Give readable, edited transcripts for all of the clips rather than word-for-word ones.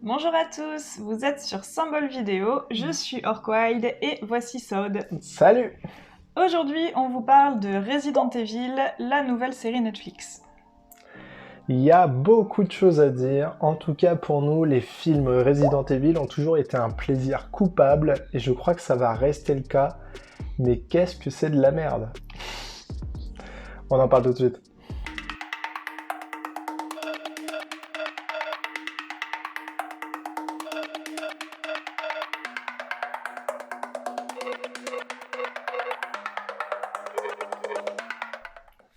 Bonjour à tous, vous êtes sur Symbole Vidéo, je suis Orkwild et voici Saud. Salut! Aujourd'hui, on vous parle de Resident Evil, la nouvelle série Netflix. Il y a beaucoup de choses à dire. En tout cas, pour nous, les films Resident Evil ont toujours été un plaisir coupable et je crois que ça va rester le cas. Mais qu'est-ce que c'est de la merde? On en parle tout de suite.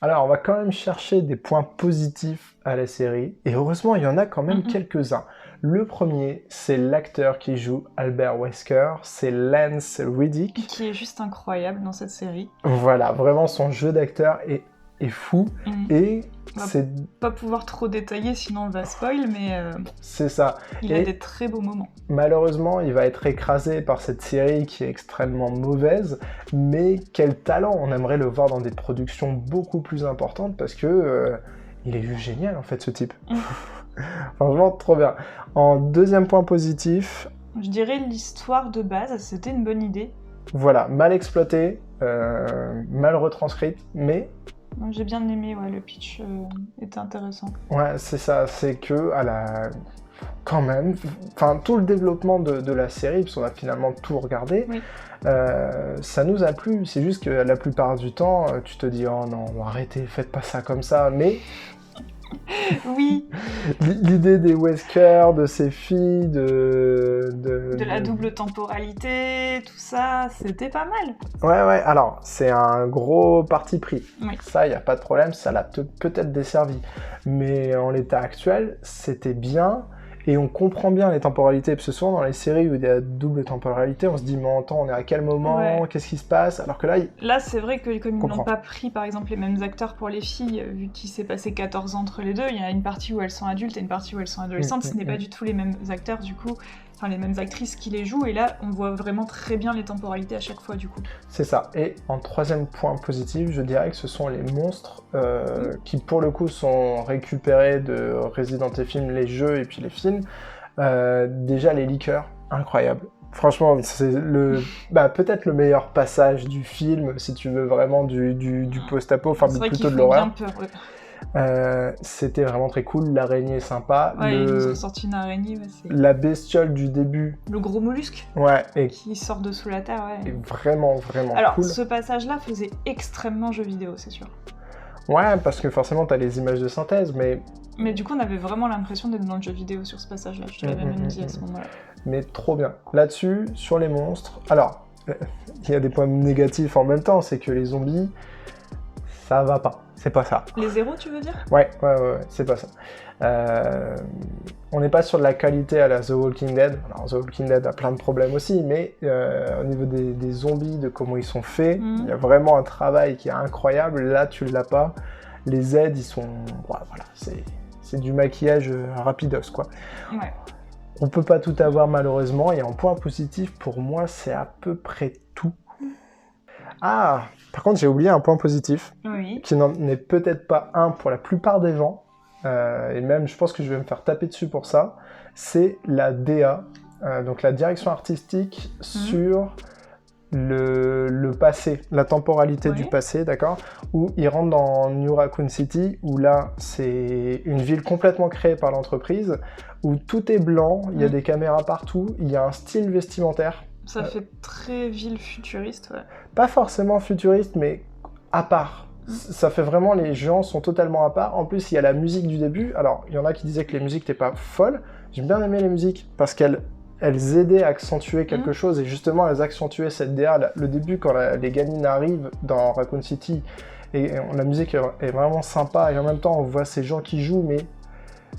Alors, on va quand même chercher des points positifs à la série, et heureusement, il y en a quand même quelques-uns. Le premier, c'est l'acteur qui joue Albert Wesker, c'est Lance Reddick. Qui est juste incroyable dans cette série. Voilà, vraiment, son jeu d'acteur est fou, et On va c'est... pas pouvoir trop détailler, sinon on va spoil, mais C'est ça. il a des très beaux moments. Malheureusement, il va être écrasé par cette série qui est extrêmement mauvaise, mais quel talent! On aimerait le voir dans des productions beaucoup plus importantes parce que il est juste génial en fait ce type. Franchement, trop bien. En deuxième point positif, Je dirais l'histoire de base, c'était une bonne idée. voilà, mal exploitée, mal retranscrite, mais J'ai bien aimé, ouais, le pitch était intéressant. ouais, c'est ça, c'est que quand même, enfin tout le développement de la série, parce qu'on a finalement tout regardé, Oui. ça nous a plu. C'est juste que la plupart du temps, tu te dis oh non, arrêtez, faites pas ça comme ça. Mais Oui, l'idée des Wesker, de ces filles, de la double temporalité, tout ça, c'était pas mal. Ouais, alors c'est un gros parti pris. Oui. Ça, y a pas de problème, ça l'a peut-être desservi. Mais en l'état actuel, c'était bien. Et on comprend bien les temporalités, parce que souvent dans les séries où il y a double temporalité, on se dit mais attends, on est à quel moment, Ouais. qu'est-ce qui se passe? Alors que là, Là, c'est vrai que comme ils Comprends. n'ont pas pris, par exemple, les mêmes acteurs pour les filles, vu qu'il s'est passé 14 ans entre les deux, il y a une partie où elles sont adultes et une partie où elles sont adolescentes, ce n'est pas du tout les mêmes acteurs, du coup, enfin les mêmes actrices qui les jouent, et là, on voit vraiment très bien les temporalités à chaque fois, du coup. c'est ça. Et en troisième point positif, je dirais que ce sont les monstres qui pour le coup sont récupérés de Resident Evil, les jeux et puis les films. Déjà les liqueurs, incroyable. Franchement, c'est peut-être le meilleur passage du film, si tu veux vraiment du post-apo, enfin C'est vrai plutôt qu'ils de font l'horreur. bien peur, ouais. C'était vraiment très cool, l'araignée est sympa. Ouais, ils nous ont sorti une araignée, ouais, c'est La bestiole du début, le gros mollusque ouais, est qui sort de sous la terre, ouais. vraiment Alors, cool. ce passage-là faisait extrêmement jeu vidéo, c'est sûr. Ouais, parce que forcément t'as les images de synthèse, Mais du coup, on avait vraiment l'impression d'être dans le jeu vidéo sur ce passage-là, je te l'avais même dit à ce moment-là. mais trop bien. Là-dessus, sur les monstres, alors, il y a des points négatifs en même temps, c'est que les zombies, ça va pas, c'est pas ça. Les zéros, tu veux dire? Ouais, c'est pas ça. On n'est pas sur de la qualité à la The Walking Dead. Alors, The Walking Dead a plein de problèmes aussi, mais au niveau des zombies, de comment ils sont faits, il y a vraiment un travail qui est incroyable. Là, tu l'as pas. Les aides, ils sont... voilà, c'est du maquillage rapidos, quoi. Ouais. On peut pas tout avoir, malheureusement. Et en point positif, pour moi, c'est à peu près tout. Ah, par contre, j'ai oublié un point positif, Oui. qui n'en est peut-être pas un pour la plupart des gens, et même je pense que je vais me faire taper dessus pour ça, c'est la DA, donc la direction artistique sur le passé, la temporalité du passé, d'accord, où ils rentrent dans New Raccoon City, où là c'est une ville complètement créée par l'entreprise, où tout est blanc, il y a des caméras partout, il y a un style vestimentaire. Ça fait très ville futuriste, ouais. Pas forcément futuriste, mais à part. Ça fait vraiment, les gens sont totalement à part. En plus, il y a la musique du début. Alors, il y en a qui disaient que les musiques n'étaient pas folles. J'ai bien aimé les musiques parce qu'elles aidaient à accentuer quelque chose. Et justement, elles accentuaient cette DA. Le début, quand les gamines arrivent dans Raccoon City, et la musique est vraiment sympa. Et en même temps, on voit ces gens qui jouent, mais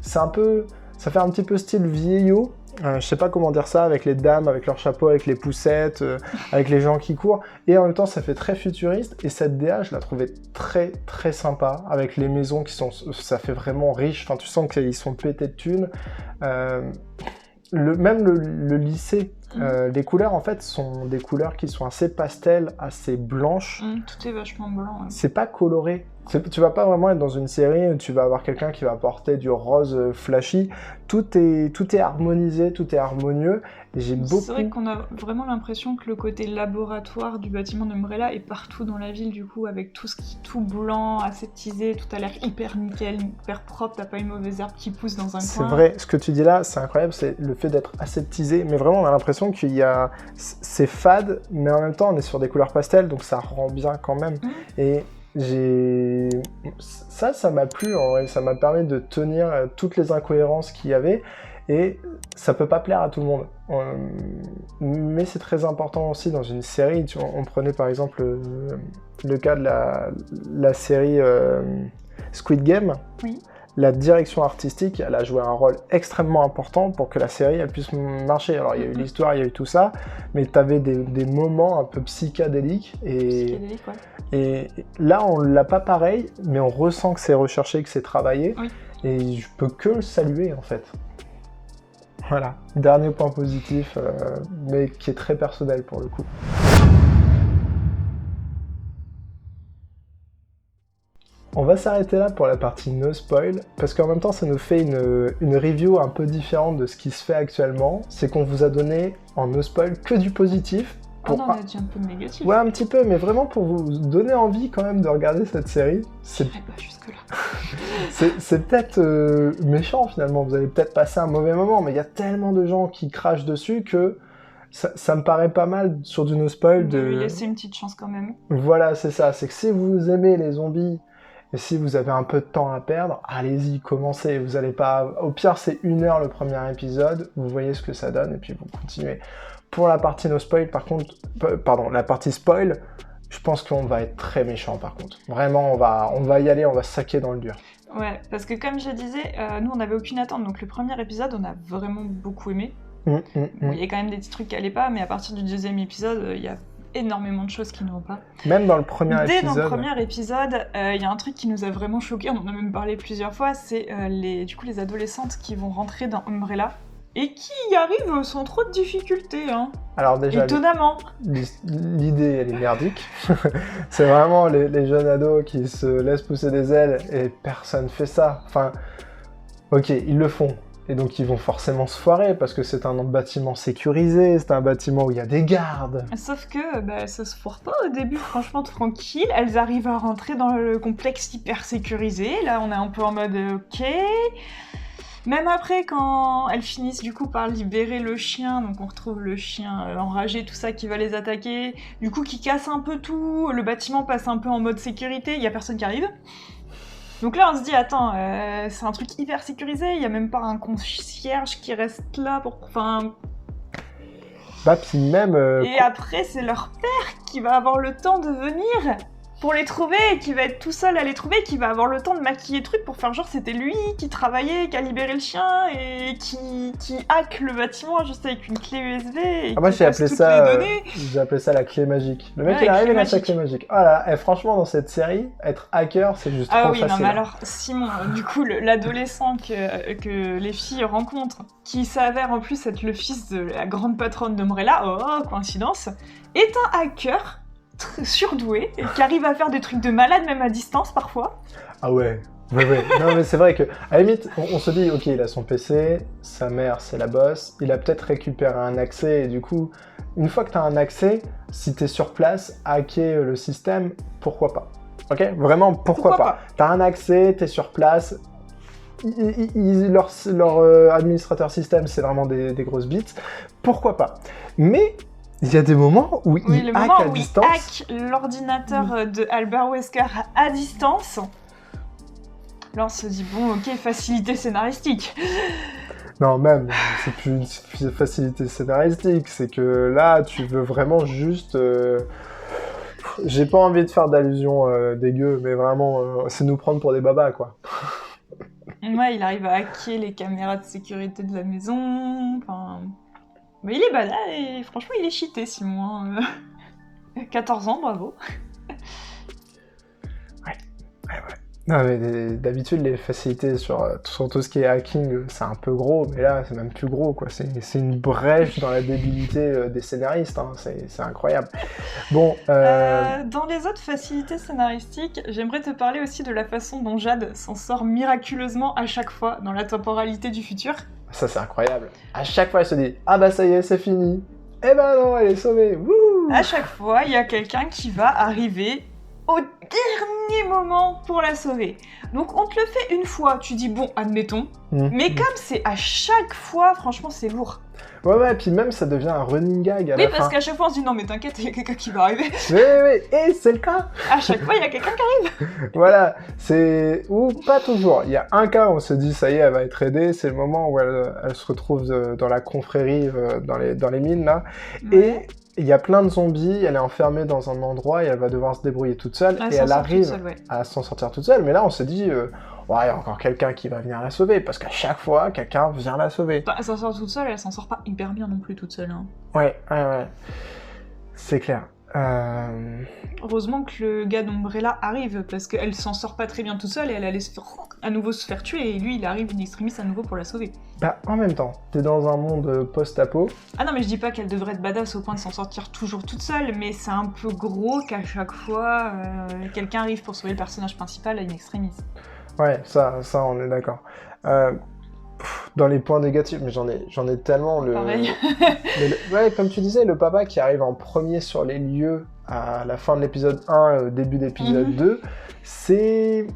c'est un peu... Ça fait un petit peu style vieillot. Je sais pas comment dire ça, avec les dames, avec leurs chapeaux, avec les poussettes, avec les gens qui courent. Et en même temps, ça fait très futuriste. Et cette DA, je la trouvais très très sympa, avec les maisons qui sont... Ça fait vraiment riche. Enfin, tu sens qu'ils sont pétés de thunes. Même le lycée Les couleurs, en fait, sont des couleurs qui sont assez pastel, assez blanches. Tout est vachement blanc. Ouais. C'est pas coloré. Tu vas pas vraiment être dans une série où tu vas avoir quelqu'un qui va porter du rose flashy. Tout est harmonisé, tout est harmonieux. Et C'est vrai qu'on a vraiment l'impression que le côté laboratoire du bâtiment d'Umbrella est partout dans la ville, du coup, avec tout ce qui est tout blanc, aseptisé, tout a l'air hyper nickel, hyper propre, t'as pas une mauvaise herbe qui pousse dans un coin. C'est vrai, ce que tu dis là, c'est incroyable, c'est le fait d'être aseptisé, mais vraiment on a l'impression qu'il y a... C'est fade, mais en même temps on est sur des couleurs pastel, donc ça rend bien quand même. Et ça m'a plu, en vrai, ça m'a permis de tenir toutes les incohérences qu'il y avait, et ça peut pas plaire à tout le monde. Mais c'est très important aussi dans une série. On prenait par exemple le cas de la série Squid Game. Oui. La direction artistique, elle a joué un rôle extrêmement important pour que la série elle puisse marcher. Alors il y a eu l'histoire, il y a eu tout ça, mais tu avais des moments un peu psychédéliques. Psychédélique, ouais. Et là, on l'a pas pareil, mais on ressent que c'est recherché, que c'est travaillé. Oui. Et je peux que le saluer en fait. Voilà, dernier point positif, mais qui est très personnel pour le coup. On va s'arrêter là pour la partie no spoil, parce qu'en même temps ça nous fait une review un peu différente de ce qui se fait actuellement. C'est qu'on vous a donné en no spoil que du positif. On en a dit un peu de négatif. Ouais, un petit peu, mais vraiment pour vous donner envie quand même de regarder cette série. J'irai pas jusque-là. C'est peut-être méchant finalement, vous allez peut-être passer un mauvais moment, mais il y a tellement de gens qui crachent dessus que ça me paraît pas mal sur du no spoil de lui laisser une petite chance quand même. Voilà, c'est ça, c'est que si vous aimez les zombies, et si vous avez un peu de temps à perdre, allez-y, commencez. Vous allez pas... Au pire, c'est 1 heure le premier épisode. Vous voyez ce que ça donne et puis vous continuez. Pour la partie no spoil, par contre... Pardon, la partie spoil, je pense qu'on va être très méchant par contre. Vraiment, on va y aller, on va se saquer dans le dur. Ouais, parce que comme je disais, nous on n'avait aucune attente. Donc le premier épisode, on a vraiment beaucoup aimé. Bon, il y a quand même des petits trucs qui allaient pas, mais à partir du deuxième épisode, il y a énormément de choses qui ne vont pas. Même dans le premier épisode. Dès dans le premier épisode, il y a un truc qui nous a vraiment choqués, on en a même parlé plusieurs fois, c'est les adolescentes qui vont rentrer dans Umbrella et qui y arrivent sans trop de difficultés. Hein. Alors déjà, étonnamment. L'idée, elle est merdique. C'est vraiment les jeunes ados qui se laissent pousser des ailes et personne fait ça. Enfin, ok, ils le font. Et donc ils vont forcément se foirer parce que c'est un bâtiment sécurisé, c'est un bâtiment où il y a des gardes. Sauf que ça se foire pas au début, franchement tranquille. Elles arrivent à rentrer dans le complexe hyper sécurisé. Là on est un peu en mode ok. Même après quand elles finissent du coup par libérer le chien, donc on retrouve le chien enragé, tout ça qui va les attaquer, du coup qui casse un peu tout, le bâtiment passe un peu en mode sécurité, il y a personne qui arrive. Donc là, on se dit, attends, c'est un truc hyper sécurisé, il y a même pas un concierge qui reste là pour... Enfin... Bah, puis même... Et après, c'est leur père qui va avoir le temps de venir pour les trouver, et qui va être tout seul à les trouver, qui va avoir le temps de maquiller le truc pour faire genre c'était lui qui travaillait, qui a libéré le chien, et qui hack le bâtiment juste avec une clé USB, et moi, qui passe toutes les données. J'ai appelé ça la clé magique. Le mec, il arrive, il a sa clé magique. Voilà, et franchement, dans cette série, être hacker, c'est juste trop facile. Ah oui, non, mais alors, Simon, du coup, l'adolescent que les filles rencontrent, qui s'avère en plus être le fils de la grande patronne d'Umbrella, oh, coïncidence, est un hacker surdoué, et qui arrive à faire des trucs de malade même à distance parfois. Ah ouais. Non mais c'est vrai que, à la limite, on se dit, ok, il a son PC, sa mère c'est la boss, il a peut-être récupéré un accès, et du coup, une fois que tu as un accès, si tu es sur place, hacker le système, pourquoi pas? Ok? Vraiment, pourquoi pas? Tu as un accès, tu es sur place, leur administrateur système, c'est vraiment des grosses bites, pourquoi pas? Mais... il y a des moments où il hack à distance. Il hack l'ordinateur de Albert Wesker à distance. Là, on se dit, bon, ok, facilité scénaristique. Non, même, c'est plus une facilité scénaristique, c'est que là, tu veux vraiment juste... J'ai pas envie de faire d'allusion dégueu, mais vraiment, c'est nous prendre pour des babas, quoi. Ouais, il arrive à hacker les caméras de sécurité de la maison, enfin... Mais il est balade et franchement il est cheaté Simon. 14 ans, bravo. Ouais. Non, mais d'habitude, les facilités sur tout ce qui est hacking, c'est un peu gros, mais là, c'est même plus gros, quoi. C'est une brèche dans la débilité des scénaristes, hein. C'est incroyable. Bon, Dans les autres facilités scénaristiques, j'aimerais te parler aussi de la façon dont Jade s'en sort miraculeusement à chaque fois dans la temporalité du futur. ça, c'est incroyable. À chaque fois, elle se dit « Ah bah ça y est, c'est fini !» Eh ben non, elle est sauvée. Wouh. À chaque fois, il y a quelqu'un qui va arriver au dernier moment pour la sauver. Donc on te le fait une fois, tu dis bon, admettons, mais comme c'est à chaque fois, franchement c'est lourd. Ouais, puis même ça devient un running gag à la fin. Oui, parce qu'à chaque fois on se dit non mais t'inquiète, il y a quelqu'un qui va arriver. Oui, et c'est le cas. À chaque fois il y a quelqu'un qui arrive. Voilà, ou pas toujours. Il y a un cas où on se dit ça y est, elle va être aidée, c'est le moment où elle se retrouve dans la confrérie, dans les mines là, Ouais. et il y a plein de zombies, elle est enfermée dans un endroit et elle va devoir se débrouiller toute seule, et elle arrive à s'en sortir toute seule, mais là on se dit, ouais, il y a encore quelqu'un qui va venir la sauver, parce qu'à chaque fois, quelqu'un vient la sauver. Elle s'en sort toute seule, elle s'en sort pas hyper bien non plus toute seule. Hein. Ouais, c'est clair. Heureusement que le gars d'Umbrella arrive, parce qu'elle s'en sort pas très bien toute seule et elle allait à nouveau se faire tuer, et lui il arrive in extremis à nouveau pour la sauver. Bah, en même temps, t'es dans un monde post-apo. Ah non, mais je dis pas qu'elle devrait être badass au point de s'en sortir toujours toute seule, mais c'est un peu gros qu'à chaque fois, quelqu'un arrive pour sauver le personnage principal à in extremis. Ouais, ça on est d'accord. Dans les points négatifs, mais j'en ai tellement. Pareil. Ouais, comme tu disais, le papa qui arrive en premier sur les lieux à la fin de l'épisode 1, au début d'épisode 2, c'est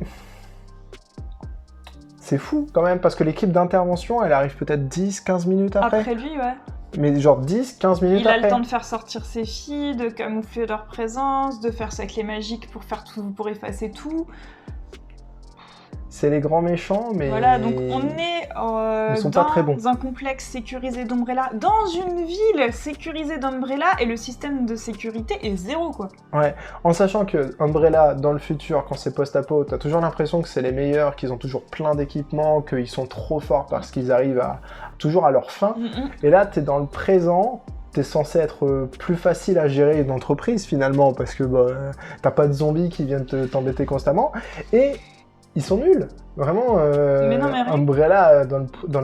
fou quand même, parce que l'équipe d'intervention, elle arrive peut-être 10-15 minutes après. Après lui, ouais. Mais genre 10-15 minutes après. Il a le temps de faire sortir ses filles, de camoufler leur présence, de faire sa clé magique pour effacer tout. C'est les grands méchants, mais... Voilà, donc on est ils sont pas très bons. dans un complexe sécurisé d'Umbrella, dans une ville sécurisée d'Umbrella, et le système de sécurité est zéro, quoi. Ouais, en sachant que Umbrella, dans le futur, quand c'est post-apo, t'as toujours l'impression que c'est les meilleurs, qu'ils ont toujours plein d'équipements, qu'ils sont trop forts parce qu'ils arrivent toujours à leur fin. Et là, t'es dans le présent... T'es censé être plus facile à gérer une entreprise, finalement, parce que t'as pas de zombies qui viennent t'embêter constamment, et... Ils sont nuls, vraiment. Umbrella, dans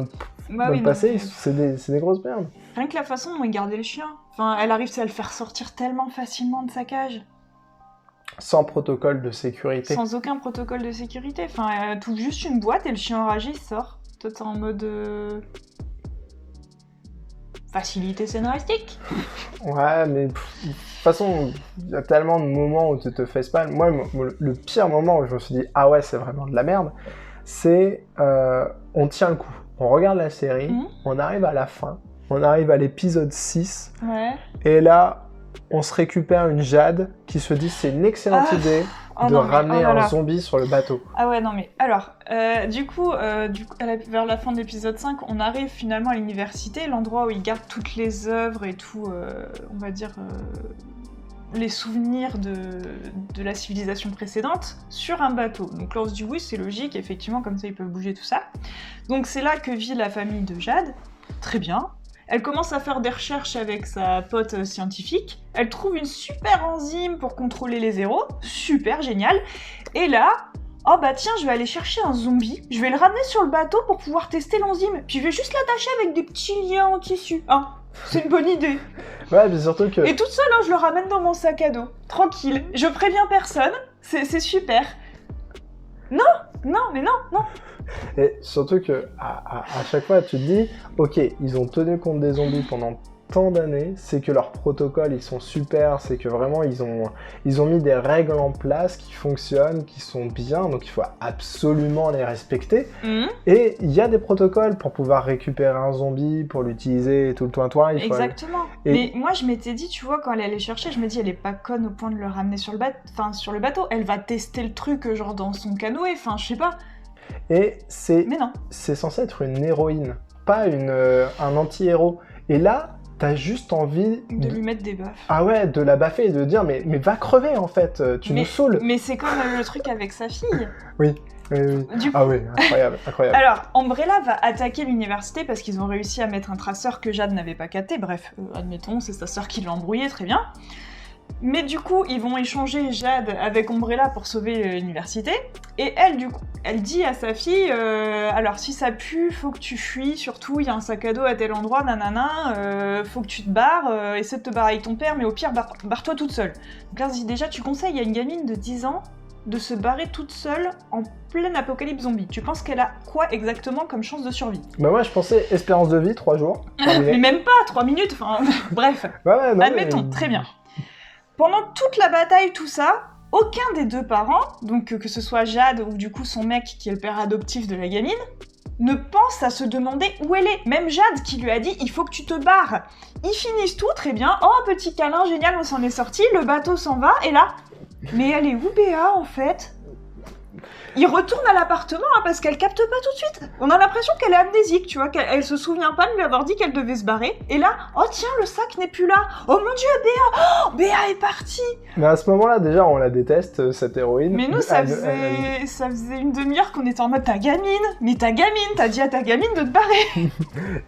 le passé, c'est des grosses merdes. Rien que la façon dont ils gardaient le chien. Enfin, elle arrive à le faire sortir tellement facilement de sa cage. Sans protocole de sécurité. Sans aucun protocole de sécurité. Enfin, elle touche juste une boîte et le chien enragé sort. Toi, t'es en mode... facilité scénaristique. Ouais, mais de toute façon, il y a tellement de moments où tu te fais spam. Moi, le pire moment où je me suis dit « Ah ouais, c'est vraiment de la merde », c'est on tient le coup. On regarde la série, on arrive à la fin, on arrive à l'épisode 6, et là, on se récupère une Jade qui se dit « C'est une excellente idée ». Ramener un zombie sur le bateau. Ah ouais, non mais... Alors, du coup vers la fin de l'épisode 5, on arrive finalement à l'université, l'endroit où ils gardent toutes les œuvres et tout, on va dire, les souvenirs de la civilisation précédente, sur un bateau. Donc là, on se dit, oui, c'est logique, effectivement, comme ça, ils peuvent bouger tout ça. Donc c'est là que vit la famille de Jade. Très bien. Elle commence à faire des recherches avec sa pote scientifique. Elle trouve une super enzyme pour contrôler les zéros. Super, génial. Et là, oh bah tiens, je vais aller chercher un zombie. Je vais le ramener sur le bateau pour pouvoir tester l'enzyme. Puis je vais juste l'attacher avec des petits liens en tissu. Hein, c'est une bonne idée. Ouais, mais surtout que... Et toute seule, hein, je le ramène dans mon sac à dos. Tranquille. Je préviens personne. C'est super. Non, mais non. Et surtout que à chaque fois, tu te dis, ok, ils ont tenu compte des zombies pendant tant d'années, c'est que leurs protocoles, ils sont super, c'est que vraiment, ils ont mis des règles en place qui fonctionnent, qui sont bien, donc il faut absolument les respecter. Et il y a des protocoles pour pouvoir récupérer un zombie, pour l'utiliser et tout le toin-toin. Exactement. Mais moi, je m'étais dit, tu vois, quand elle allait chercher, je me dis, elle est pas conne au point de le ramener sur le bateau. Elle va tester le truc, genre dans son canoë, enfin, je sais pas. Et c'est censé être une héroïne, pas un anti-héros. Et là, t'as juste envie de lui mettre des baffes. Ah ouais, de la baffer et de dire mais va crever en fait, nous saoules. Mais c'est comme le truc avec sa fille. Oui. Ah oui, incroyable. Alors, Umbrella va attaquer l'université parce qu'ils ont réussi à mettre un traceur que Jade n'avait pas capté. Bref, admettons, c'est sa sœur qui l'a embrouillé, très bien. Mais du coup, ils vont échanger Jade avec Umbrella pour sauver l'université. Et elle, du coup, elle dit à sa fille alors si ça pue, faut que tu fuis, surtout il y a un sac à dos à tel endroit, nanana, faut que tu te barres, essaie de te barrer avec ton père, mais au pire, barre-toi toute seule. Donc là, déjà, tu conseilles à une gamine de 10 ans de se barrer toute seule en pleine apocalypse zombie. Tu penses qu'elle a quoi exactement comme chance de survie? Bah moi je pensais espérance de vie 3 jours. Mais même pas, 3 minutes, enfin bref. Ouais, non, admettons, très bien. Pendant toute la bataille, tout ça, aucun des deux parents, donc que ce soit Jade ou du coup son mec qui est le père adoptif de la gamine, ne pense à se demander où elle est. Même Jade qui lui a dit « il faut que tu te barres ». Ils finissent tout, très bien, oh petit câlin, génial, on s'en est sorti, le bateau s'en va, et là, mais elle est où Béa en fait? Il retourne à l'appartement parce qu'elle capte pas tout de suite. On a l'impression qu'elle est amnésique, tu vois, qu'elle se souvient pas de lui avoir dit qu'elle devait se barrer. Et là, oh tiens, le sac n'est plus là. Oh mon dieu, Béa! Oh, Béa est partie! Mais à ce moment-là, déjà, on la déteste, cette héroïne. Mais nous, ça faisait une demi-heure qu'on était en mode ta gamine, t'as dit à ta gamine de te barrer.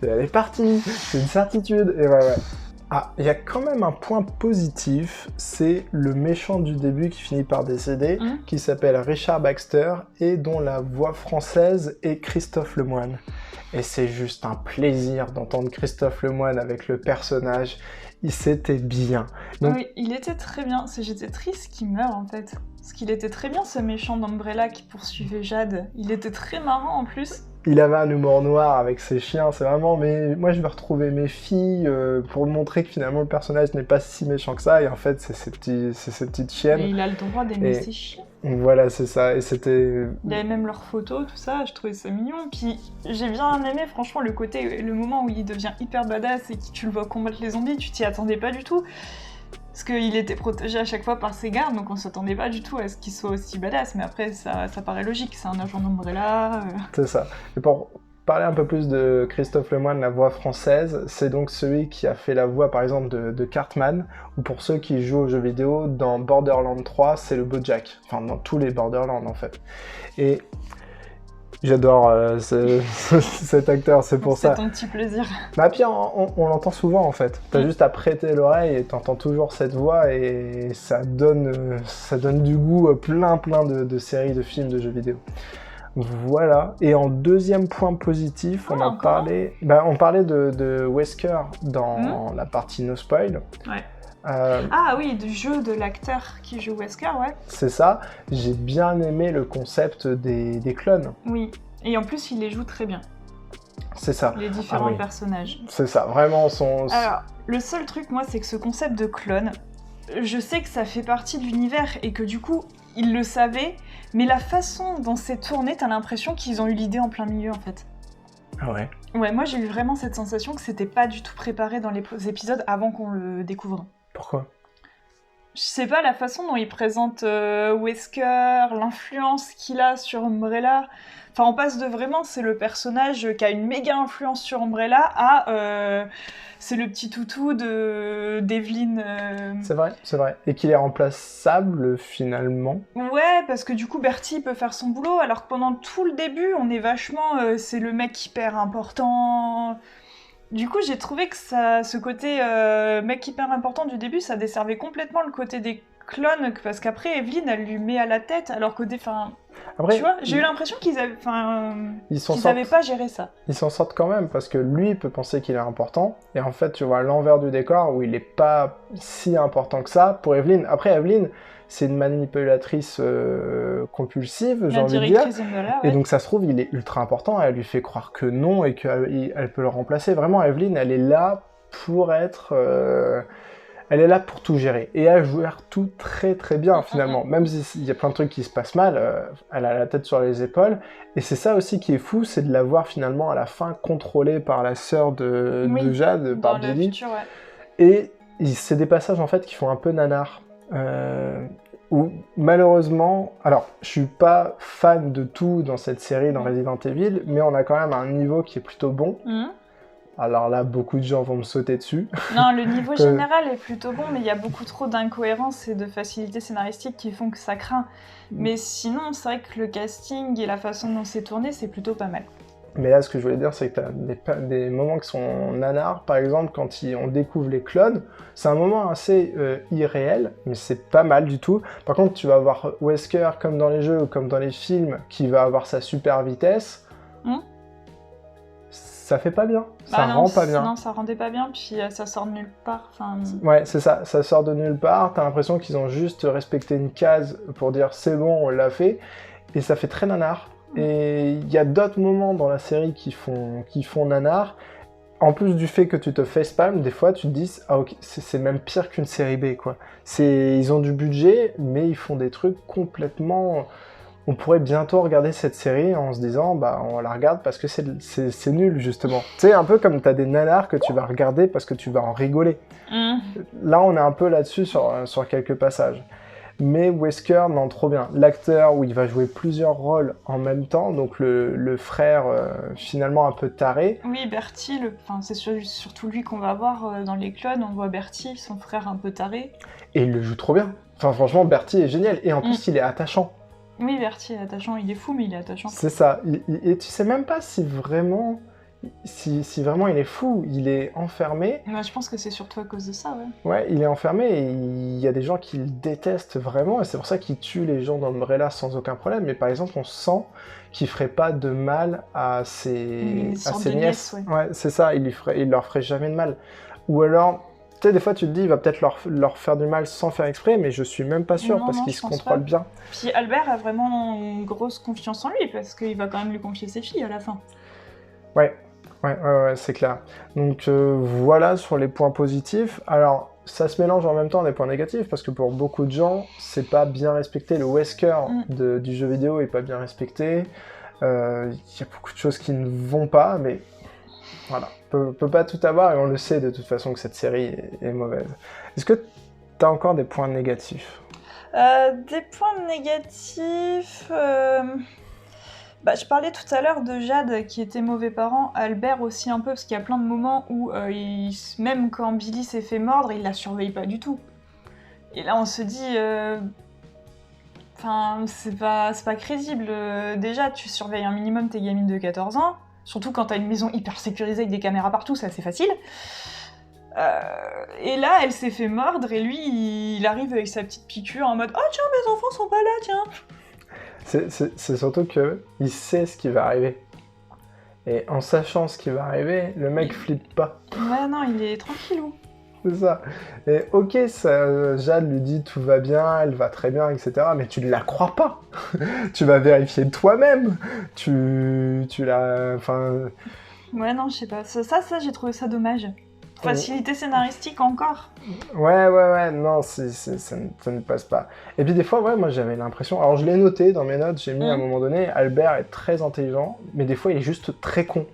Et elle est partie, c'est une certitude. Et ouais. Ah, il y a quand même un point positif, c'est le méchant du début qui finit par décéder, qui s'appelle Richard Baxter, et dont la voix française est Christophe Lemoine. Et c'est juste un plaisir d'entendre Christophe Lemoine avec le personnage, c'était bien. Donc... Oui, il était très bien, j'étais triste qu'il meure en fait. Parce qu'il était très bien ce méchant d'Umbrella qui poursuivait Jade, il était très marrant en plus. Il avait un humour noir avec ses chiens, c'est vraiment, mais moi je veux retrouver mes filles pour montrer que finalement le personnage n'est pas si méchant que ça, et en fait c'est ces petites chiennes. Et il a le droit d'aimer ses chiens. Voilà, c'est ça, et c'était... Il y avait même leurs photos, tout ça, je trouvais ça mignon, puis j'ai bien aimé franchement le moment où il devient hyper badass et que tu le vois combattre les zombies, tu t'y attendais pas du tout. Parce qu'il était protégé à chaque fois par ses gardes, donc on s'attendait pas du tout à ce qu'il soit aussi badass, mais après ça paraît logique, c'est un agent d'Umbrella. C'est ça. Et pour parler un peu plus de Christophe Lemoine, la voix française, c'est donc celui qui a fait la voix par exemple de Cartman, ou pour ceux qui jouent aux jeux vidéo, dans Borderlands 3, c'est le Bojack. Enfin, dans tous les Borderlands en fait. Et... j'adore cet acteur, c'est pour ça. C'est ton petit plaisir. Bah puis on l'entend souvent en fait. T'as juste à prêter l'oreille et t'entends toujours cette voix et ça donne du goût à plein de séries, de films, de jeux vidéo. Voilà. Et en deuxième point positif, on parlait de Wesker dans la partie no spoil. Ouais. Ah oui, du jeu de l'acteur qui joue Wesker, ouais. C'est ça. J'ai bien aimé le concept des clones. Oui, et en plus, il les joue très bien. C'est ça. Les différents personnages. C'est ça, vraiment Alors, le seul truc, moi, c'est que ce concept de clone, je sais que ça fait partie de l'univers et que du coup, ils le savaient, mais la façon dont c'est tourné, t'as l'impression qu'ils ont eu l'idée en plein milieu, en fait. Ah ouais? Ouais, moi, j'ai eu vraiment cette sensation que c'était pas du tout préparé dans les épisodes avant qu'on le découvre. Pourquoi? Je sais pas, la façon dont il présente Wesker, l'influence qu'il a sur Umbrella. Enfin, on passe de vraiment, c'est le personnage qui a une méga influence sur Umbrella à c'est le petit toutou d'Evelyn. C'est vrai. Et qu'il est remplaçable finalement. Ouais, parce que du coup, Bertie peut faire son boulot, alors que pendant tout le début, on est vachement. C'est le mec hyper important. Du coup, j'ai trouvé que ce côté mec hyper important du début, ça desservait complètement le côté des clones, parce qu'après, Evelyn, elle lui met à la tête, alors qu'au Après, tu vois, j'ai eu l'impression qu'ils avaient pas géré ça. Ils s'en sortent quand même, parce que lui, il peut penser qu'il est important, et en fait, tu vois l'envers du décor, où il est pas si important que ça pour Evelyn. Après, Evelyn, c'est une manipulatrice compulsive, j'ai envie de dire. Ouais. Et donc ça se trouve, il est ultra important, elle lui fait croire que non et qu'elle peut le remplacer. Vraiment, Evelyn, elle est là pour être... elle est là pour tout gérer. Et elle gère tout très très bien finalement. Même s'il y a plein de trucs qui se passent mal, elle a la tête sur les épaules. Et c'est ça aussi qui est fou, c'est de la voir finalement à la fin contrôlée par la sœur de Jade, par Billy. Futur, ouais. Et c'est des passages en fait qui font un peu nanar. Où malheureusement, alors je suis pas fan de tout dans cette série, dans Resident Evil, mais on a quand même un niveau qui est plutôt bon. Alors là, beaucoup de gens vont me sauter dessus. Non, le niveau général est plutôt bon, mais il y a beaucoup trop d'incohérences et de facilités scénaristiques qui font que ça craint. Mais sinon, c'est vrai que le casting et la façon dont c'est tourné, c'est plutôt pas mal. Mais là, ce que je voulais dire, c'est que tu as des moments qui sont nanars. Par exemple, quand on découvre les clones, c'est un moment assez irréel, mais c'est pas mal du tout. Par contre, tu vas avoir Wesker, comme dans les jeux ou comme dans les films, qui va avoir sa super vitesse. Ça fait pas bien. Ça rend pas bien. Non, ça rendait pas bien, puis ça sort de nulle part. Ouais, c'est ça. Ça sort de nulle part. T'as l'impression qu'ils ont juste respecté une case pour dire c'est bon, on l'a fait. Et ça fait très nanar. Et il y a d'autres moments dans la série qui font nanar. En plus du fait que tu te facepalm, des fois tu te dis ah ok, c'est même pire qu'une série B quoi. Ils ont du budget, mais ils font des trucs complètement. On pourrait bientôt regarder cette série en se disant bah on la regarde parce que c'est nul justement. Tu sais, un peu comme t'as des nanars que tu vas regarder parce que tu vas en rigoler. Là on est un peu là-dessus sur quelques passages. Mais Wesker, non, trop bien. L'acteur où il va jouer plusieurs rôles en même temps, donc le frère finalement un peu taré. Oui, Bertie, c'est surtout lui qu'on va voir dans les clones. On voit Bertie, son frère un peu taré. Et il le joue trop bien. Enfin, franchement, Bertie est génial. Et en plus, il est attachant. Oui, Bertie est attachant. Il est fou, mais il est attachant. C'est ça. Et tu sais même pas si vraiment il est fou, il est enfermé. Bah, je pense que c'est surtout à cause de ça, ouais. Ouais, il est enfermé et il y a des gens qui le détestent vraiment et c'est pour ça qu'il tue les gens d'Umbrella sans aucun problème. Mais par exemple, on sent qu'il ferait pas de mal à ses nièces. Ouais, c'est ça, il leur ferait jamais de mal. Ou alors, tu sais, des fois tu te dis, il va peut-être leur faire du mal sans faire exprès, mais je suis même pas sûr parce qu'il se contrôle bien. Puis Albert a vraiment une grosse confiance en lui parce qu'il va quand même lui confier ses filles à la fin. Ouais, c'est clair. Donc voilà sur les points positifs. Alors, ça se mélange en même temps des points négatifs, parce que pour beaucoup de gens, c'est pas bien respecté. Le Wesker du jeu vidéo est pas bien respecté. Il y a beaucoup de choses qui ne vont pas, mais voilà. On peut pas tout avoir, et on le sait de toute façon que cette série est mauvaise. Est-ce que tu as encore des points négatifs ? Des points négatifs... je parlais tout à l'heure de Jade qui était mauvais parent, Albert aussi un peu, parce qu'il y a plein de moments où même quand Billy s'est fait mordre, il la surveille pas du tout. Et là on se dit, c'est pas crédible. Déjà tu surveilles un minimum tes gamines de 14 ans, surtout quand t'as une maison hyper sécurisée avec des caméras partout, c'est assez facile. Et là elle s'est fait mordre et lui il arrive avec sa petite piqûre en mode « Oh tiens, mes enfants sont pas là, tiens !» C'est surtout qu'il sait ce qui va arriver. Et en sachant ce qui va arriver, le mec flippe pas. Ouais, non, il est tranquillou. C'est ça. Et ok, Jade lui dit tout va bien, elle va très bien, etc. Mais tu ne la crois pas. Tu vas vérifier toi-même. Tu la... Enfin... Ouais, non, je sais pas. Ça j'ai trouvé ça dommage. Facilité scénaristique encore. Ouais, non, ça ne passe pas. Et puis des fois, moi j'avais l'impression, alors je l'ai noté dans mes notes, j'ai mis à un moment donné, Albert est très intelligent, mais des fois il est juste très con.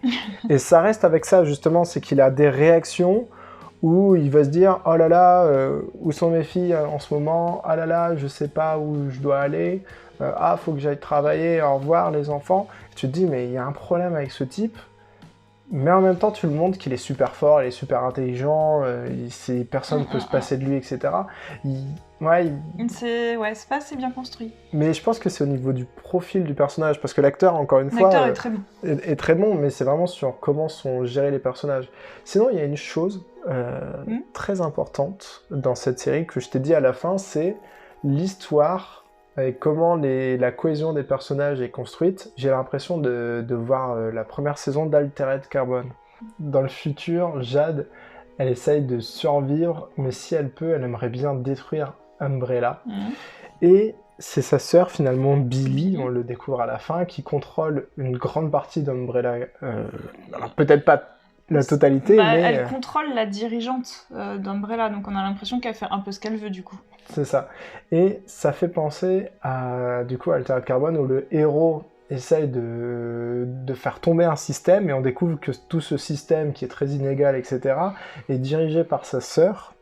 Et ça reste avec ça justement, c'est qu'il a des réactions où il va se dire, oh là là, où sont mes filles en ce moment, ah là là, je sais pas où je dois aller, faut que j'aille travailler, au revoir les enfants. Et tu te dis, mais il y a un problème avec ce type. Mais en même temps, tu le montres qu'il est super fort, il est super intelligent, personne ne peut se passer de lui, etc. C'est pas assez bien construit. Mais je pense que c'est au niveau du profil du personnage, parce que l'acteur, encore une fois, est très bon. Est très bon, mais c'est vraiment sur comment sont gérés les personnages. Sinon, il y a une chose très importante dans cette série que je t'ai dit à la fin, c'est l'histoire et comment la cohésion des personnages est construite. J'ai l'impression de voir la première saison d'Altered Carbon. Dans le futur, Jade, elle essaye de survivre, mais si elle peut, elle aimerait bien détruire Umbrella. Et c'est sa sœur, finalement, Billy, on le découvre à la fin, qui contrôle une grande partie d'Umbrella. Alors peut-être pas la totalité, mais... Elle contrôle la dirigeante d'Umbrella, donc on a l'impression qu'elle fait un peu ce qu'elle veut, du coup. C'est ça. Et ça fait penser à, du coup, Altered Carbon, où le héros essaye de faire tomber un système, et on découvre que tout ce système, qui est très inégal, etc., est dirigé par sa sœur,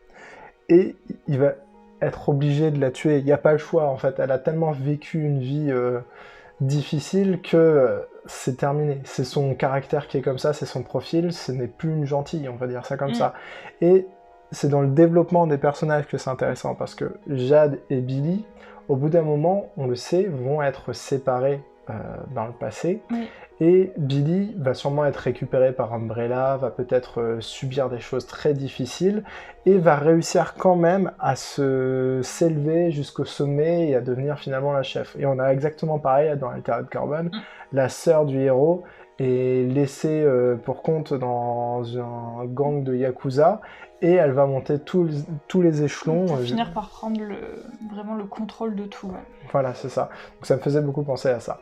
et il va être obligé de la tuer. Il n'y a pas le choix, en fait. Elle a tellement vécu une vie difficile que c'est terminé. C'est son caractère qui est comme ça, c'est son profil, ce n'est plus une gentille, on va dire ça comme ça. Et c'est dans le développement des personnages que c'est intéressant, parce que Jade et Billy, au bout d'un moment, on le sait, vont être séparés dans le passé. Oui. Et Billy va sûrement être récupéré par Umbrella, va peut-être subir des choses très difficiles et va réussir quand même à s'élever jusqu'au sommet et à devenir finalement la chef. Et on a exactement pareil dans Altered Carbon. La sœur du héros est laissée pour compte dans un gang de Yakuza et elle va monter tous les échelons. Pour finir par prendre vraiment le contrôle de tout. Ouais. Voilà, c'est ça. Donc ça me faisait beaucoup penser à ça.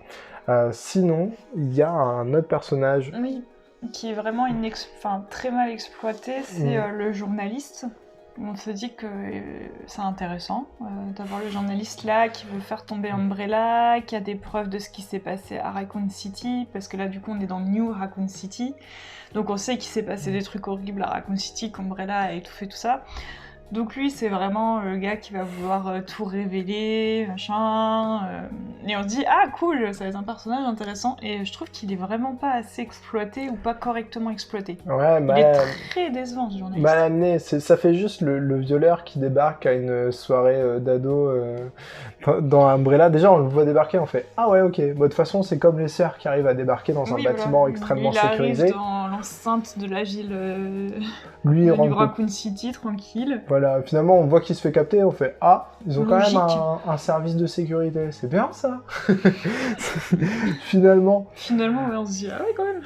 Sinon, il y a un autre personnage. Oui, qui est vraiment très mal exploité, c'est le journaliste. On se dit que c'est intéressant d'avoir le journaliste là qui veut faire tomber Umbrella, qui a des preuves de ce qui s'est passé à Raccoon City, parce que là du coup on est dans New Raccoon City, donc on sait qu'il s'est passé des trucs horribles à Raccoon City, qu'Umbrella a étouffé tout ça. Donc lui, c'est vraiment le gars qui va vouloir tout révéler, machin. Et on se dit, ah cool, ça va être un personnage intéressant. Et je trouve qu'il est vraiment pas assez exploité ou pas correctement exploité. Ouais, il est très décevant, ce journaliste. Mal amené, ça fait juste le violeur qui débarque à une soirée d'ado dans Umbrella. Déjà, on le voit débarquer, on fait, ah ouais, ok. Bon, de toute façon, c'est comme les sœurs qui arrivent à débarquer dans un bâtiment extrêmement sécurisé. Il arrive dans l'enceinte de la ville Lui, de Raccoon City, tranquille. Voilà, finalement, on voit qu'il se fait capter, on fait, ah, ils ont quand même un service de sécurité. C'est bien, ça. Finalement. Finalement, ouais, on se dit, ah ouais, quand même.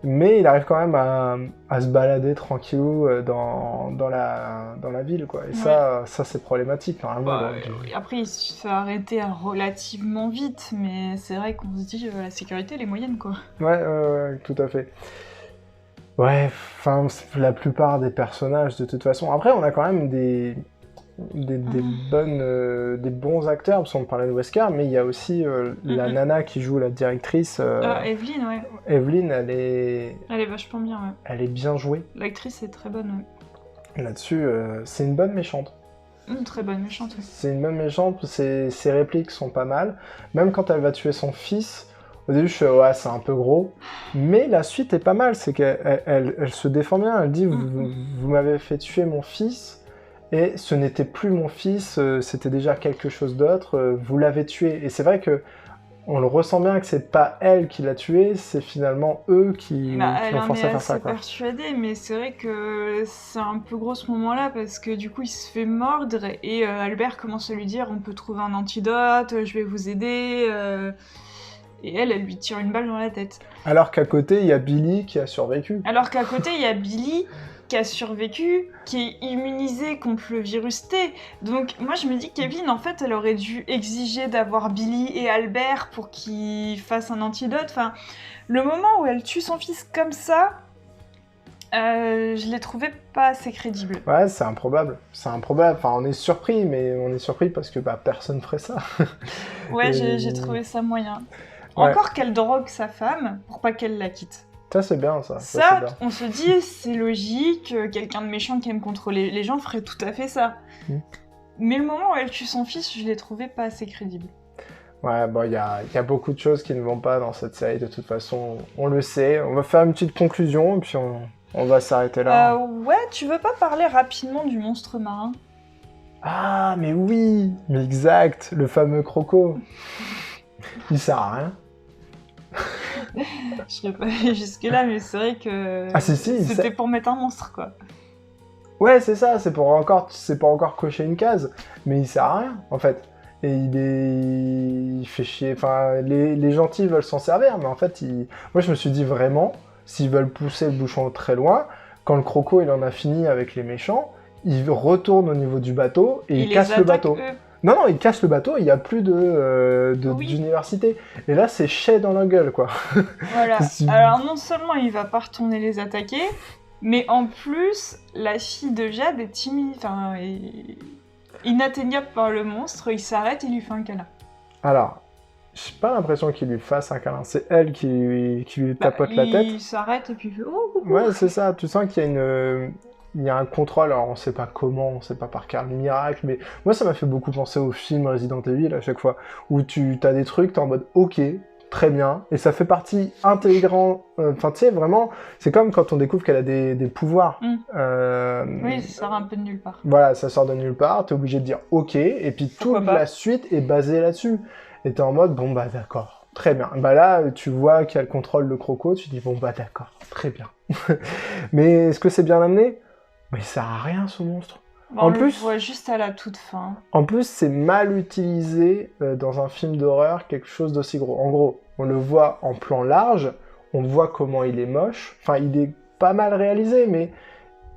Mais il arrive quand même à se balader tranquillou dans la ville, quoi. Et ça c'est problématique, normalement. Après, il se fait arrêter relativement vite, mais c'est vrai qu'on se dit, la sécurité, elle est moyenne, quoi. Ouais, tout à fait. Ouais, enfin, la plupart des personnages, de toute façon. Après, on a quand même des bons acteurs, parce qu'on parlait de Wesker, mais il y a aussi la nana qui joue la directrice. Evelyn, ouais. Evelyn, elle est vachement bien, ouais. Elle est bien jouée. L'actrice est très bonne, ouais. Là-dessus, c'est une bonne méchante. Une très bonne méchante, ouais. C'est une bonne méchante, ses répliques sont pas mal. Même quand elle va tuer son fils, au début, je fais, ouais, c'est un peu gros. Mais la suite est pas mal, c'est qu'elle se défend bien. Elle dit, vous m'avez fait tuer mon fils, et ce n'était plus mon fils, c'était déjà quelque chose d'autre, vous l'avez tué. Et c'est vrai que on le ressent bien que c'est pas elle qui l'a tué, c'est finalement eux qui l'ont forcé à faire ça. Elle en est assez persuadée, mais c'est vrai que c'est un peu gros ce moment-là, parce que du coup il se fait mordre, et Albert commence à lui dire, on peut trouver un antidote, je vais vous aider... Et elle lui tire une balle dans la tête. Alors qu'à côté, il y a Billy qui a survécu. Qui a survécu, qui est immunisé contre le virus T. Donc moi je me dis que Kevin, en fait, elle aurait dû exiger d'avoir Billy et Albert pour qu'ils fassent un antidote. Enfin, le moment où elle tue son fils comme ça, je l'ai trouvé pas assez crédible. Ouais, c'est improbable. Enfin, on est surpris, mais on est surpris parce que personne ferait ça. Ouais, j'ai trouvé ça moyen. Ouais. Encore qu'elle drogue sa femme pour pas qu'elle la quitte. Ça, c'est bien, ça. Ça, on se dit, c'est logique, quelqu'un de méchant qui aime contrôler les gens ferait tout à fait ça. Mais le moment où elle tue son fils, je l'ai trouvé pas assez crédible. Ouais, bon, il y a beaucoup de choses qui ne vont pas dans cette série, de toute façon, on le sait. On va faire une petite conclusion, et puis on va s'arrêter là. Ouais, tu veux pas parler rapidement du monstre marin ? Ah, mais oui, mais exact, le fameux croco. Il sert à rien. Je serais pas allée jusque-là, mais c'est vrai que c'était pour mettre un monstre, quoi. Ouais, c'est ça, c'est pour encore cocher une case, mais il sert à rien, en fait. Et il fait chier, enfin, les gentils veulent s'en servir, mais en fait, moi je me suis dit vraiment, s'ils veulent pousser le bouchon très loin, quand le croco il en a fini avec les méchants, il retourne au niveau du bateau et il casse le bateau. Non, il casse le bateau, il n'y a plus d'université. Et là, c'est chais dans la gueule, quoi. Voilà. Alors, non seulement il va pas retourner les attaquer, mais en plus, la fille de Jade est timide, enfin, inatteignable par le monstre, il s'arrête et il lui fait un câlin. Alors, j'ai pas l'impression qu'il lui fasse un câlin, c'est elle qui lui tapote la tête. Il s'arrête et puis il fait « Oh, coucou !» Ouais, c'est ça, tu sens qu'il y a il y a un contrôle, alors on sait pas comment, on sait pas par quel miracle, mais moi ça m'a fait beaucoup penser au film Resident Evil à chaque fois, où tu as des trucs, t'es en mode ok, très bien, et ça fait partie intégrante, enfin tu sais vraiment, c'est comme quand on découvre qu'elle a des pouvoirs. Oui, ça sort un peu de nulle part. Voilà, ça sort de nulle part, t'es obligé de dire ok, et puis toute la suite est basée là-dessus. et t'es en mode, bon bah d'accord, très bien. Bah là, tu vois qu'elle contrôle le croco, tu dis, bon bah d'accord, très bien. Mais est-ce que c'est bien amené? Mais ça sert à rien ce monstre. On le voit juste à la toute fin. En plus, c'est mal utilisé dans un film d'horreur, quelque chose d'aussi gros. En gros, on le voit en plan large, on voit comment il est moche, enfin il est pas mal réalisé, mais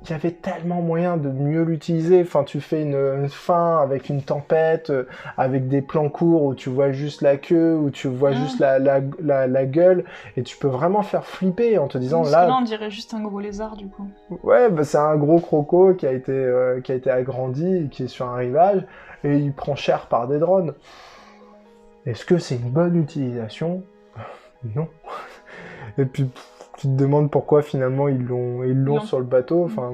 il y avait tellement moyen de mieux l'utiliser. Enfin, tu fais une fin avec une tempête, avec des plans courts où tu vois juste la queue, où tu vois juste la gueule, et tu peux vraiment faire flipper en te disant parce là... que là, on dirait juste un gros lézard, du coup. Ouais, bah, c'est un gros croco qui a été agrandi et qui est sur un rivage, et il prend cher par des drones. Est-ce que c'est une bonne utilisation? Non. Et puis... tu te demandes pourquoi finalement ils l'ont sur le bateau. Enfin,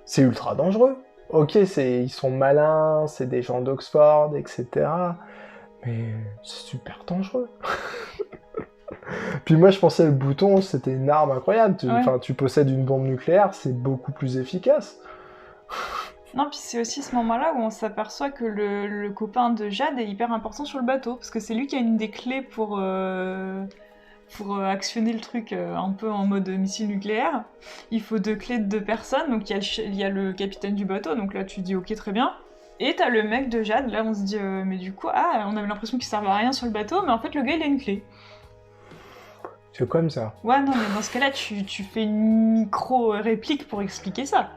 c'est ultra dangereux. Ok, ils sont malins, c'est des gens d'Oxford, etc. Mais c'est super dangereux. Puis moi je pensais le bouton c'était une arme incroyable. Tu possèdes une bombe nucléaire, c'est beaucoup plus efficace. Non, puis c'est aussi ce moment-là où on s'aperçoit que le copain de Jade est hyper important sur le bateau, parce que c'est lui qui a une des clés pour actionner le truc un peu en mode missile nucléaire. Il faut 2 clés de 2 personnes, donc il y a le capitaine du bateau, donc là tu dis ok très bien. Et t'as le mec de Jade, là on se dit mais du coup, on avait l'impression qu'il servait à rien sur le bateau, mais en fait le gars il a une clé. C'est comme ça. Ouais non mais dans ce cas-là tu fais une micro-réplique pour expliquer ça.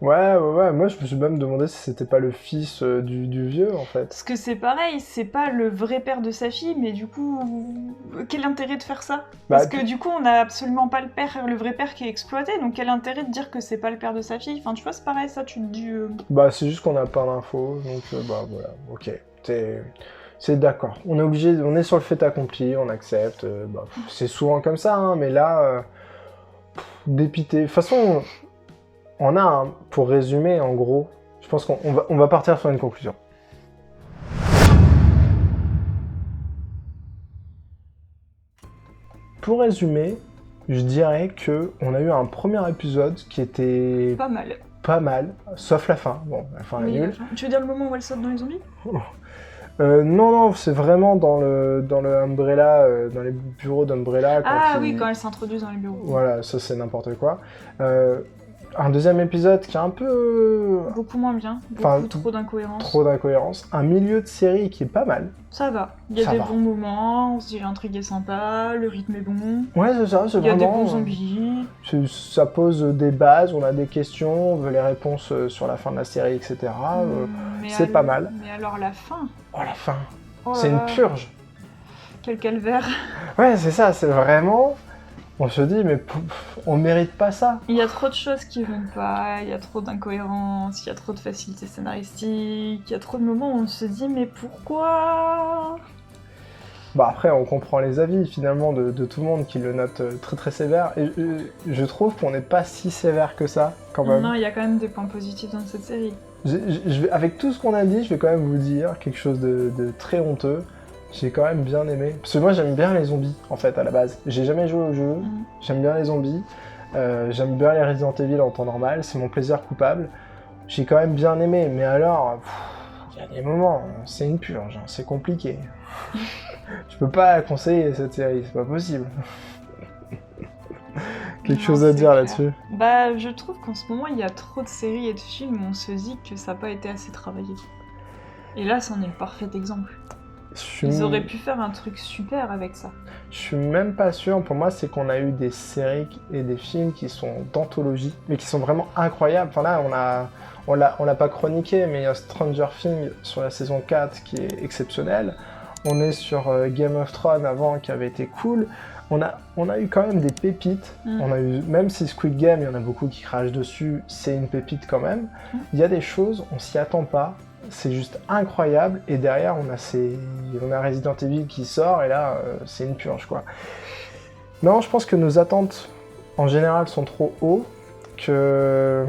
Ouais, moi je me suis même demandé si c'était pas le fils du vieux en fait. Parce que c'est pareil, c'est pas le vrai père de sa fille, mais du coup, quel intérêt de faire ça? Parce que du coup, on a absolument pas le vrai père qui est exploité, donc quel intérêt de dire que c'est pas le père de sa fille? Enfin, tu vois, c'est pareil, ça, tu te dis... Bah, c'est juste qu'on a pas d'infos, donc bah voilà, ok. C'est d'accord. On est sur le fait accompli, on accepte. C'est souvent comme ça, hein, mais là, dépité. De toute façon... pour résumer, en gros, je pense qu'on va partir sur une conclusion. Pour résumer, je dirais qu'on a eu un premier épisode qui était... Pas mal, sauf la fin. Bon, la fin est nulle. Tu veux dire le moment où elle saute dans les zombies? Non, c'est vraiment dans le Umbrella, dans les bureaux d'Umbrella. Quand elle s'introduit dans les bureaux. Voilà, ça c'est n'importe quoi. Un deuxième épisode qui est un peu... beaucoup moins bien, trop d'incohérences. Trop d'incohérences. Un milieu de série qui est pas mal. Ça va. Il y a des bons moments, on se dit l'intrigue est sympa, le rythme est bon. Ouais, c'est ça, c'est vraiment... Il y a des bons zombies. Ça pose des bases, on a des questions, on veut les réponses sur la fin de la série, etc. C'est pas mal. Mais alors la fin? Oh, la fin, c'est une purge. Quel calvaire. Ouais, c'est ça, c'est vraiment... On se dit, mais on mérite pas ça. Il y a trop de choses qui vont pas, il y a trop d'incohérences, il y a trop de facilité scénaristique, il y a trop de moments où on se dit, mais pourquoi? Bah après, on comprend les avis finalement de tout le monde qui le note très très sévère. Et je trouve qu'on n'est pas si sévère que ça, quand même. Non, il y a quand même des points positifs dans cette série. Avec tout ce qu'on a dit, je vais quand même vous dire quelque chose de très honteux. J'ai quand même bien aimé. Parce que moi j'aime bien les zombies en fait à la base. J'ai jamais joué au jeu, j'aime bien les zombies. J'aime bien les Resident Evil en temps normal, c'est mon plaisir coupable. J'ai quand même bien aimé, mais alors, il y a des moments, c'est une purge, hein, c'est compliqué. Je peux pas conseiller cette série, c'est pas possible. Quelque chose à dire là-dessus? Bah, je trouve qu'en ce moment il y a trop de séries et de films où on se dit que ça n'a pas été assez travaillé. Et là, c'en est le parfait exemple. Ils auraient pu faire un truc super avec ça. Je suis même pas sûr, pour moi c'est qu'on a eu des séries et des films qui sont d'anthologie, mais qui sont vraiment incroyables. Enfin là, on l'a pas chroniqué, mais il y a Stranger Things sur la saison 4 qui est exceptionnel. On est sur Game of Thrones avant qui avait été cool. On a eu quand même des pépites. On a eu, même si Squid Game, il y en a beaucoup qui crachent dessus, c'est une pépite quand même. Il y a des choses, on s'y attend pas. C'est juste incroyable, et derrière on a Resident Evil qui sort, et là c'est une purge quoi. Non, je pense que nos attentes en général sont trop hauts, que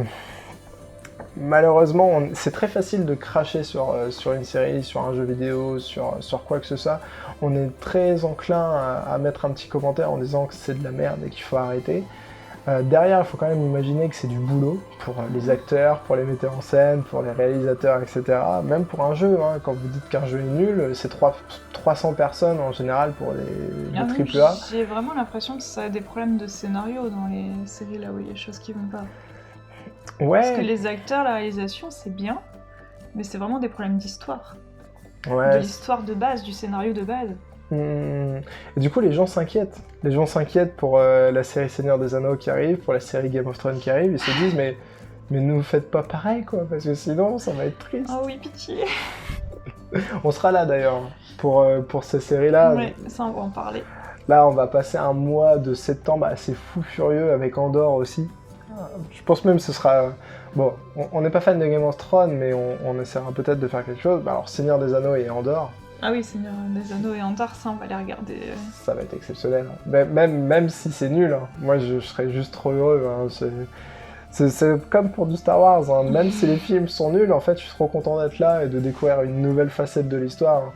malheureusement c'est très facile de cracher sur une série, sur un jeu vidéo, sur quoi que ce soit. On est très enclin à mettre un petit commentaire en disant que c'est de la merde et qu'il faut arrêter. Derrière, il faut quand même imaginer que c'est du boulot pour les acteurs, pour les metteurs en scène, pour les réalisateurs, etc. Même pour un jeu, hein, quand vous dites qu'un jeu est nul, c'est 300 personnes en général pour les AAA. J'ai vraiment l'impression que ça a des problèmes de scénario dans les séries là où il y a des choses qui vont pas. Ouais. Parce que les acteurs, la réalisation, c'est bien, mais c'est vraiment des problèmes d'histoire. Ouais. De l'histoire de base, du scénario de base. Et du coup, les gens s'inquiètent. Les gens s'inquiètent pour la série Seigneur des Anneaux qui arrive, pour la série Game of Thrones qui arrive. Ils se disent, mais ne faites pas pareil, quoi, parce que sinon, ça va être triste. Oh oui, pitié. On sera là, d'ailleurs, pour ces séries-là. Ouais, ça, on va en parler. Là, on va passer un mois de septembre assez fou furieux avec Andor aussi. Je pense même que ce sera... Bon, on n'est pas fan de Game of Thrones, mais on essaiera peut-être de faire quelque chose. Alors, Seigneur des Anneaux et Andor... Ah oui, Seigneur des Anneaux et Andor, ça on va les regarder. Ça va être exceptionnel. Même si c'est nul, hein. Moi je serais juste trop heureux. Hein. C'est comme pour du Star Wars, hein. Même si les films sont nuls, en fait je suis trop content d'être là et de découvrir une nouvelle facette de l'histoire. Hein.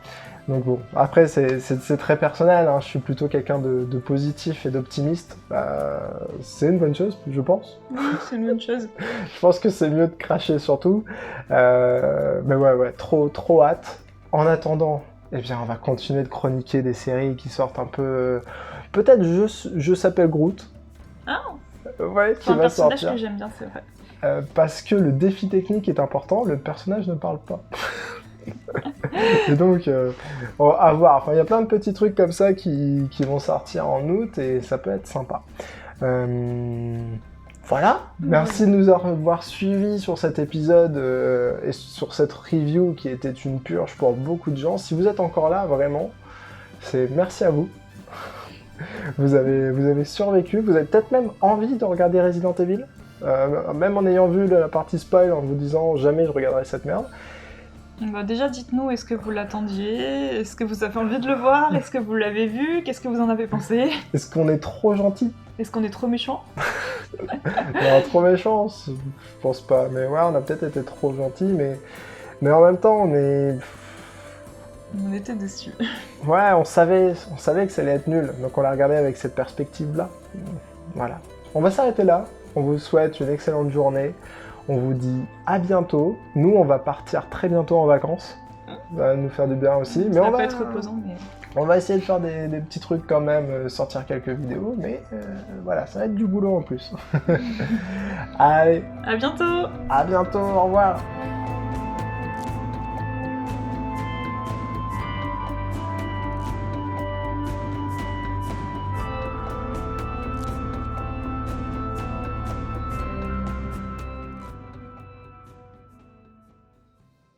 Donc bon, après c'est très personnel, hein. Je suis plutôt quelqu'un de positif et d'optimiste. C'est une bonne chose, je pense. Oui, c'est une bonne chose. Je pense que c'est mieux de cracher surtout. Mais ouais, trop hâte. En attendant... Eh bien, on va continuer de chroniquer des séries qui sortent un peu... Peut-être Je s'appelle Groot. Ah ouais, c'est un personnage que j'aime bien, c'est vrai. Parce que le défi technique est important, le personnage ne parle pas. Et donc, on va voir. Enfin, il y a plein de petits trucs comme ça qui vont sortir en août et ça peut être sympa. Voilà, merci de nous avoir suivis sur cet épisode et sur cette review qui était une purge pour beaucoup de gens. Si vous êtes encore là, vraiment, c'est merci à vous. Vous avez survécu, vous avez peut-être même envie de regarder Resident Evil, même en ayant vu la partie spoil, en vous disant jamais je regarderai cette merde. Bah déjà, dites-nous, est-ce que vous l'attendiez? Est-ce que vous avez envie de le voir? Est-ce que vous l'avez vu? Qu'est-ce que vous en avez pensé? Est-ce qu'on est trop gentil? Est-ce qu'on est trop méchant? Non, trop méchant, je pense pas. Mais ouais, on a peut-être été trop gentil, mais en même temps, on était déçus. Ouais, on savait que ça allait être nul, donc on l'a regardé avec cette perspective-là. Voilà. On va s'arrêter là. On vous souhaite une excellente journée. On vous dit à bientôt. Nous, on va partir très bientôt en vacances. Ça va nous faire du bien aussi. Ça va pas être reposant, mais... On va essayer de faire des petits trucs quand même, sortir quelques vidéos, mais voilà, ça va être du boulot en plus. Allez. À bientôt. À bientôt, au revoir.